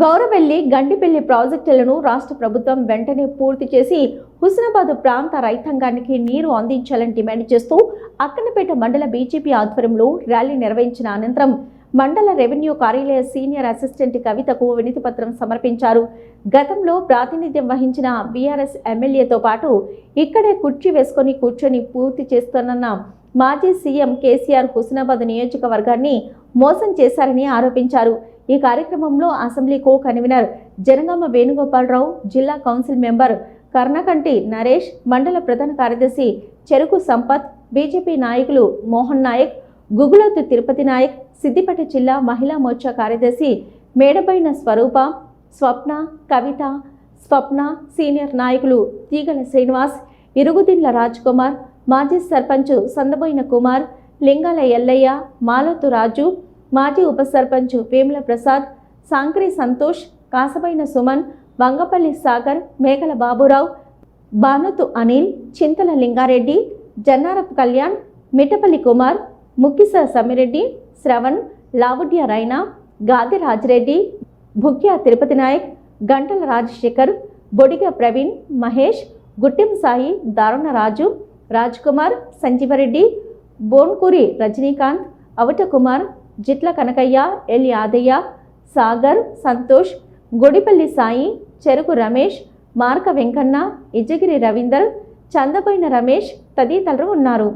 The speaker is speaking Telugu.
గౌరవెల్లి గండిపల్లి ప్రాజెక్టులను రాష్ట్ర ప్రభుత్వం వెంటనే పూర్తి చేసి హుస్నాబాద్ ప్రాంత రైతాంగానికి నీరు అందించాలని డిమాండ్ చేస్తూ అక్కన్నపేట మండల బీజేపీ ఆధ్వర్యంలో ర్యాలీ నిర్వహించిన అనంతరం మండల రెవెన్యూ కార్యాలయ సీనియర్ అసిస్టెంట్ కవితకు వినతి పత్రం సమర్పించారు. గతంలో ప్రాతినిధ్యం వహించిన బీఆర్ఎస్ ఎమ్మెల్యేతో పాటు ఇక్కడే కుర్చీ వేసుకొని కూర్చొని పూర్తి చేస్తున్న మాజీ సీఎం కేసీఆర్ హుస్నాబాద్ నియోజకవర్గాన్ని మోసం చేశారని ఆరోపించారు. ఈ కార్యక్రమంలో assembly co convener Janagama Venugopala Rao, జిల్లా కౌన్సిల్ మెంబర్ కర్ణకంటి నరేష్, మండల ప్రధాన కార్యదర్శి చెరుకు సంపత్, బీజేపీ నాయకులు మోహన్ నాయక్, గుగులోతు తిరుపతి నాయక్, సిద్దిపేట జిల్లా మహిళా మోర్చా కార్యదర్శి మేడబైన స్వరూప, స్వప్న, కవిత, స్వప్న, సీనియర్ నాయకులు తీగల శ్రీనివాస్, ఇరుగుదిండ్ల రాజ్ కుమార్, మాజీ సర్పంచ్ సందబోయిన కుమార్, లింగాల ఎల్లయ్య, మాలోతు రాజు, మాజీ ఉప సర్పంచ్ వేముల ప్రసాద్, సాంక్రి సంతోష్, కాసబైన సుమన్, వంగపల్లి సాగర్, మేకల బాబురావు, బానోతు అనిల్, చింతల లింగారెడ్డి, జన్నారపు కళ్యాణ్, మిట్టపల్లి కుమార్, ముక్కిస సమ్మిరెడ్డి, శ్రవణ్, లావుడ్య రైనా, గాది రాజిరెడ్డి, భుక్యా తిరుపతి నాయక్, గంటల రాజశేఖర్, బొడిగ ప్రవీణ్, మహేష్, గుట్టిం సాయి, దారుణ రాజు, రాజ్ కుమార్, సంజీవరెడ్డి, బోన్కూరి రజనీకాంత్, అవట కుమార్, జిట్ల కనకయ్య, ఎల్ యాదయ్య, సాగర్, సంతోష్, గొడిపల్లి సాయి, చెరుకు రమేష్, మార్క వెంకన్న, ఇజగిరి రవీందర్, చందబోయిన రమేష్ తదితరులు ఉన్నారు.